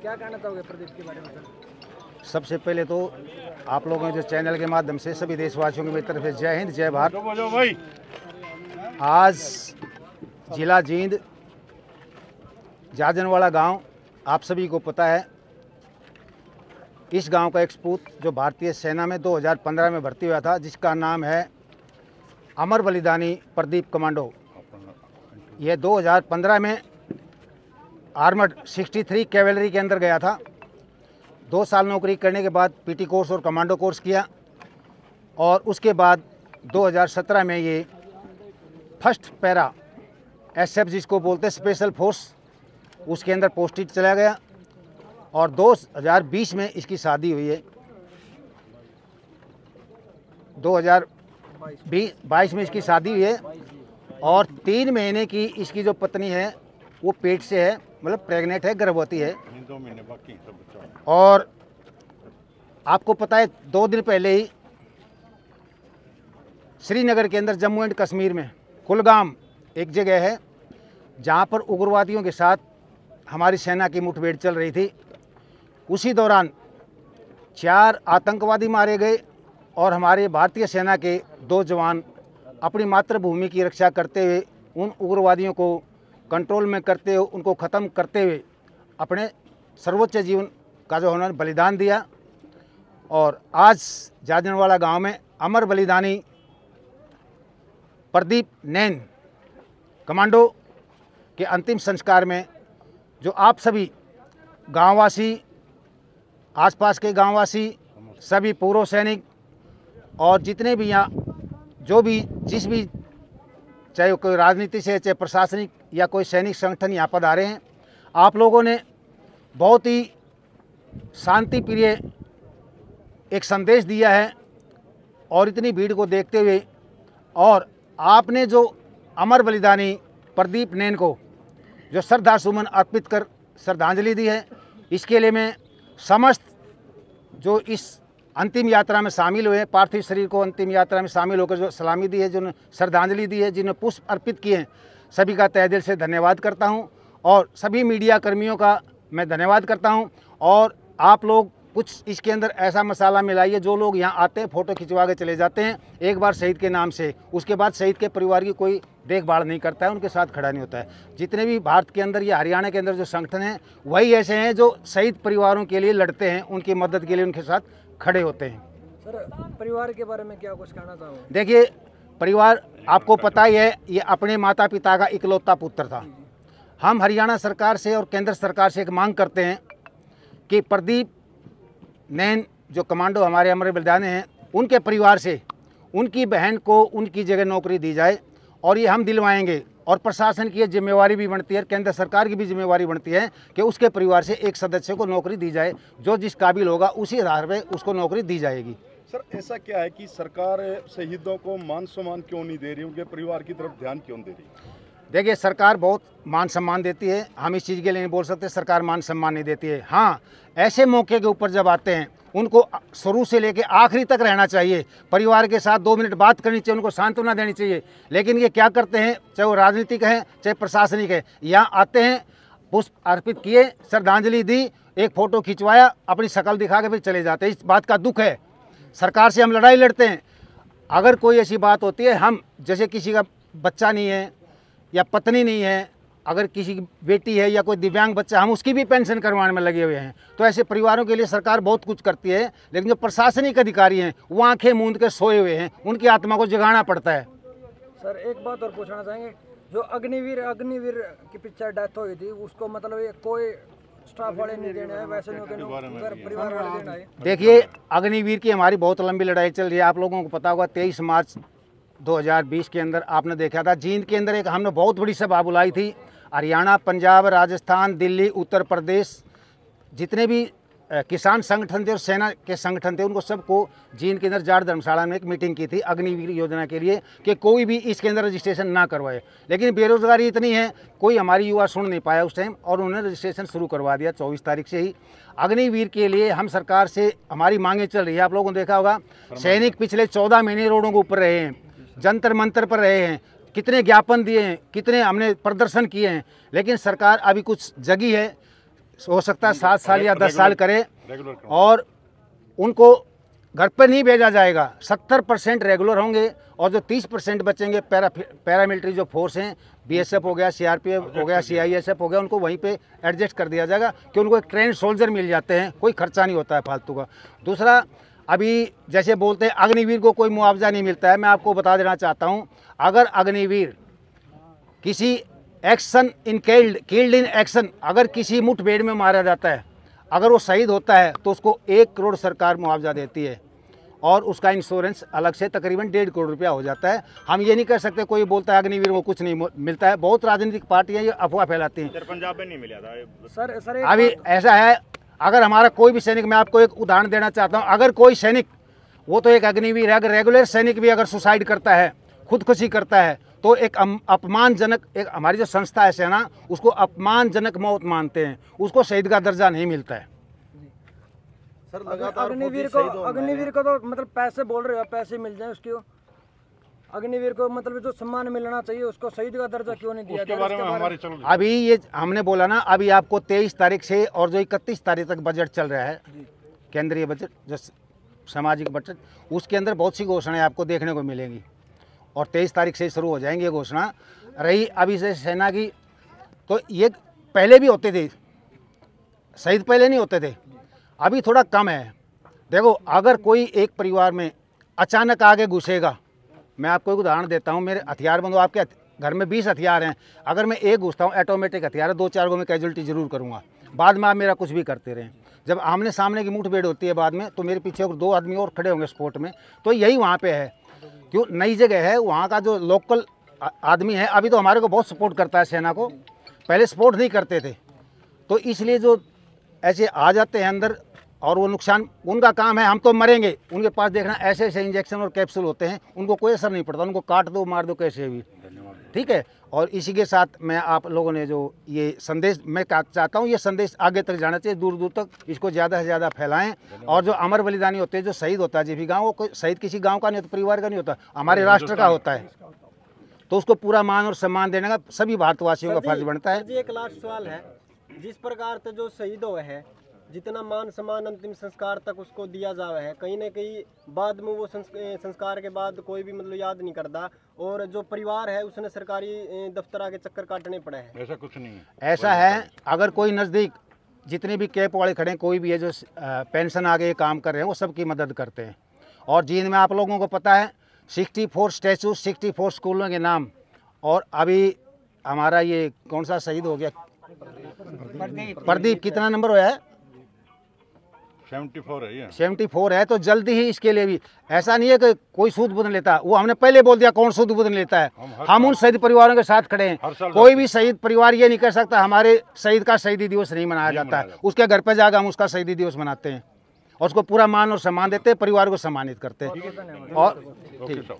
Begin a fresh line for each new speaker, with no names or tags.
क्या कहना चाहोगे प्रदीप के बारे में सर?
सबसे पहले तो आप लोगों जो चैनल के माध्यम से सभी देशवासियों की मेरी तरफ से जय हिंद जय भारत। आज जिला जींद जाजनवाड़ा गांव, आप सभी को पता है, इस गांव का एक सपूत जो भारतीय सेना में 2015 में भर्ती हुआ था, जिसका नाम है अमर बलिदानी प्रदीप कमांडो। यह 2015 में आर्मर्ड 63 कैवेलरी के अंदर गया था। 2 साल नौकरी करने के बाद पीटी कोर्स और कमांडो कोर्स किया और उसके बाद 2017 में ये फर्स्ट पैरा SF जिसको बोलते हैं स्पेशल फोर्स, उसके अंदर पोस्टेड चला गया और 2020 में इसकी शादी हुई है। 2022 में इसकी शादी हुई है और 3 महीने की इसकी जो पत्नी है वो पेट से है, मतलब प्रेग्नेंट है, गर्भवती है।
2 महीने बाकी।
और आपको पता है 2 दिन पहले ही श्रीनगर के अंदर जम्मू एंड कश्मीर में कुलगाम एक जगह है जहां पर उग्रवादियों के साथ हमारी सेना की मुठभेड़ चल रही थी। उसी दौरान 4 आतंकवादी मारे गए और हमारे भारतीय सेना के 2 जवान अपनी मातृभूमि की रक्षा करते हुए उन उग्रवादियों को कंट्रोल में करते हुए, उनको ख़त्म करते हुए अपने सर्वोच्च जीवन का जो उन्होंने बलिदान दिया। और आज जाजनवाड़ा गांव में अमर बलिदानी प्रदीप नैन कमांडो के अंतिम संस्कार में जो आप सभी गांववासी, आसपास के गांववासी, सभी पूर्व सैनिक और जितने भी यहाँ जो भी जिस भी चाहे कोई राजनीति से, चाहे प्रशासनिक या कोई सैनिक संगठन यहाँ पधारे हैं, आप लोगों ने बहुत ही शांति प्रिय एक संदेश दिया है। और इतनी भीड़ को देखते हुए और आपने जो अमर बलिदानी प्रदीप नैन को जो श्रद्धा सुमन अर्पित कर श्रद्धांजलि दी है, इसके लिए मैं समस्त जो इस अंतिम यात्रा में शामिल हुए, पार्थिव शरीर को अंतिम यात्रा में शामिल होकर जो सलामी दी है, जो श्रद्धांजलि दी है, जिन्हें पुष्प अर्पित किए हैं, सभी का तहे दिल से धन्यवाद करता हूं। और सभी मीडिया कर्मियों का मैं धन्यवाद करता हूं। और आप लोग कुछ इसके अंदर ऐसा मसाला मिलाइए, जो लोग यहाँ आते हैं फ़ोटो खिंचवा के चले जाते हैं एक बार शहीद के नाम से, उसके बाद शहीद के परिवार की कोई देखभाल नहीं करता है, उनके साथ खड़ा नहीं होता है। जितने भी भारत के अंदर या हरियाणा के अंदर जो संगठन हैं, वही ऐसे हैं जो शहीद परिवारों के लिए लड़ते हैं, उनकी मदद के लिए उनके साथ खड़े होते हैं।
सर, परिवार के बारे में क्या कुछ कहना चाहोगे?
देखिए, परिवार आपको पता ही है, ये अपने माता पिता का इकलौता पुत्र था। हम हरियाणा सरकार से और केंद्र सरकार से एक मांग करते हैं कि प्रदीप नैन जो कमांडो हमारे अमर बलिदानी हैं, उनके परिवार से उनकी बहन को उनकी जगह नौकरी दी जाए और ये हम दिलवाएंगे। और प्रशासन की ये जिम्मेवारी भी बनती है, केंद्र सरकार की भी जिम्मेवारी बनती है कि उसके परिवार से एक सदस्य को नौकरी दी जाए, जो जिस काबिल होगा उसी आधार पर उसको नौकरी दी जाएगी।
सर, ऐसा क्या है कि सरकार शहीदों को मान सम्मान क्यों नहीं दे रही, उनके परिवार की तरफ ध्यान क्यों दे रही?
देखिए, सरकार बहुत मान सम्मान देती है, हम इस चीज़ के लिए नहीं बोल सकते सरकार मान सम्मान नहीं देती है। हाँ, ऐसे मौके के ऊपर जब आते हैं, उनको शुरू से लेकर आखिरी तक रहना चाहिए, परिवार के साथ 2 मिनट बात करनी चाहिए, उनको सांत्वना देनी चाहिए। लेकिन ये क्या करते हैं, चाहे वो राजनीतिक है चाहे प्रशासनिक है, यहाँ आते हैं, पुष्प अर्पित किए, श्रद्धांजलि दी, एक फ़ोटो खिंचवाया, अपनी शक्ल दिखा के फिर चले जाते हैं। इस बात का दुख है। सरकार से हम लड़ाई लड़ते हैं। अगर कोई ऐसी बात होती है, हम जैसे किसी का बच्चा नहीं है या पत्नी नहीं है, अगर किसी की बेटी है या कोई दिव्यांग बच्चा, हम उसकी भी पेंशन करवाने में लगे हुए हैं। तो ऐसे परिवारों के लिए सरकार बहुत कुछ करती है, लेकिन जो प्रशासनिक अधिकारी हैं वो आंखें मूंद के सोए हुए हैं, उनकी आत्मा को जगाना पड़ता है।
सर, एक बात और पूछना चाहेंगे, जो अग्निवीर की पिक्चर डेथ हुई थी, उसको मतलब ये कोई स्टाफ वाले नहीं देना है, वैसे नहीं परिवार वाले देना है? देखिए, अग्निवीर की हमारी बहुत लंबी लड़ाई चल रही है। आप लोगों को पता होगा 23 मार्च 2020 के अंदर आपने देखा था, जींद के अंदर एक हमने बहुत बड़ी सभा बुलाई थी। हरियाणा, पंजाब, राजस्थान, दिल्ली, उत्तर प्रदेश, जितने भी किसान संगठन थे और सेना के संगठन थे, उनको सबको जींद के अंदर जाट धर्मशाला में एक मीटिंग की थी अग्निवीर योजना के लिए कि कोई भी इसके अंदर रजिस्ट्रेशन ना करवाए। लेकिन बेरोजगारी इतनी है, कोई हमारी युवा सुन नहीं पाया उस टाइम और उन्होंने रजिस्ट्रेशन शुरू करवा दिया 24 तारीख से ही। अग्निवीर के लिए हम सरकार से हमारी मांगें चल रही है। आप लोगों ने देखा होगा, सैनिक पिछले 14 महीने रोडों के ऊपर रहे हैं, जंतर मंतर पर रहे हैं, कितने ज्ञापन दिए हैं, कितने हमने प्रदर्शन किए हैं, लेकिन सरकार अभी कुछ जगी है।
हो सकता है 7 साल या 10 साल करे,
रेगुलर
और उनको घर पर नहीं भेजा जाएगा। 70% रेगुलर होंगे और जो 30% बचेंगे पैरामिलिट्री जो फोर्स हैं, बीएसएफ हो गया, सीआरपीएफ हो गया, सीआईएसएफ हो गया, उनको वहीं पे एडजस्ट कर दिया जाएगा कि उनको एक ट्रेंड सोल्जर मिल जाते हैं, कोई खर्चा नहीं होता है फालतू का। दूसरा, अभी जैसे बोलते हैं अग्निवीर को कोई मुआवजा नहीं मिलता है, मैं आपको बता देना चाहता हूँ, अगर अग्निवीर किसी action in killed in action, अगर किसी मुठभेड़ में मारा जाता है, अगर वो शहीद होता है तो उसको 1 करोड़ सरकार मुआवजा देती है और उसका इंश्योरेंस अलग से तकरीबन 1.5 करोड़ रुपया हो जाता है। हम ये नहीं कह सकते कोई बोलता है अग्निवीर को कुछ नहीं मिलता है, बहुत राजनीतिक पार्टियां ये अफवाह फैलाती हैं।
पंजाब में नहीं मिला था
सर
अभी ऐसा है, अगर हमारा कोई भी सैनिक, मैं आपको एक उदाहरण देना चाहता हूँ, अगर कोई सैनिक, वो तो एक अग्निवीर है, अगर रेगुलर सैनिक भी अगर सुसाइड करता है, खुदकुशी करता है, तो एक अपमानजनक, एक हमारी जो संस्था है सेना, उसको अपमानजनक मौत मानते हैं, उसको शहीद का दर्जा नहीं मिलता है।
सर
अग्निवीर को तो मतलब पैसे बोल रहे हो, पैसे मिल जाए उसको, अग्निवीर को मतलब जो सम्मान मिलना चाहिए उसको शहीद का दर्जा क्यों नहीं दिया
उसके बारे में हमारे चल
अभी ये हमने बोला ना, अभी आपको 23 तारीख से और जो 31 तारीख तक बजट चल रहा है, केंद्रीय बजट जो सामाजिक बजट, उसके अंदर बहुत सी घोषणाएं आपको देखने को मिलेंगी और 23 तारीख से शुरू हो जाएंगी ये घोषणा। रही अभी से सेना की, तो ये पहले भी होते थे, शहीद पहले नहीं होते थे, अभी थोड़ा कम है। देखो, अगर कोई एक परिवार में अचानक आगे घुसेगा, मैं आपको एक उदाहरण देता हूँ, मेरे हथियारबंद हो, आपके घर में 20 हथियार हैं, अगर मैं एक घुसता हूँ, ऑटोमेटिक हथियार है, 2-4 को मैं कैजुअलिटी जरूर करूँगा, बाद में आप मेरा कुछ भी करते रहें। जब आमने सामने की मुठभेड़ होती है बाद में, तो मेरे पीछे 2 आदमी और खड़े होंगे स्पोर्ट में, तो यही वहाँ पे है। क्यों, नई जगह है, वहाँ का जो लोकल आदमी है अभी तो हमारे को बहुत सपोर्ट करता है सेना को, पहले सपोर्ट नहीं करते थे, तो इसलिए जो ऐसे आ जाते हैं अंदर और वो नुकसान, उनका काम है, हम तो मरेंगे, उनके पास देखना ऐसे ऐसे इंजेक्शन और कैप्सूल होते हैं, उनको कोई असर नहीं पड़ता, उनको काट दो मार दो कैसे भी, ठीक है। और इसी के साथ मैं आप लोगों ने जो ये संदेश, मैं चाहता हूँ ये संदेश आगे तक जाना चाहिए, दूर दूर तक इसको ज़्यादा से ज़्यादा फैलाएं। और जो अमर बलिदानी होते हैं, जो शहीद होता है जिस गाँव, वो कोई शहीद किसी गाँव का नहीं होता, परिवार का नहीं होता, हमारे राष्ट्र का होता है, तो उसको पूरा मान और सम्मान देने का सभी भारतवासियों का फर्ज बनता है।
एक लास्ट सवाल है, जिस प्रकार से जो शहीद हुए हैं, जितना मान सम्मान अंतिम संस्कार तक उसको दिया जावे है, कहीं ना कहीं बाद में वो संस्कार के बाद कोई भी मतलब याद नहीं करता, और जो परिवार है उसने सरकारी दफ्तर के चक्कर काटने पड़े हैं।
ऐसा कुछ नहीं है।
ऐसा है, अगर कोई नज़दीक जितने भी कैप वाले खड़े हैं, कोई भी है जो पेंशन आगे काम कर रहे हैं, वो सबकी मदद करते हैं। और जींद में आप लोगों को पता है 64 स्टैचू, 64 स्कूलों के नाम, और अभी हमारा ये कौन सा शहीद हो गया, प्रदीप, कितना नंबर होया है?
74 है ये।
74 है, तो जल्दी ही इसके लिए भी, ऐसा नहीं है कि कोई सूद बुध लेता, वो हमने पहले बोल दिया कौन सूद बुध लेता है, हम उन शहीद परिवारों के साथ खड़े हैं। कोई भी शहीद परिवार ये नहीं कर सकता हमारे शहीद का शहीदी दिवस नहीं मनाया जाता है, उसके घर पे जाकर हम उसका शहीदी दिवस मनाते हैं और उसको पूरा मान और सम्मान देते हैं, परिवार को सम्मानित करते हैं। और ठीक।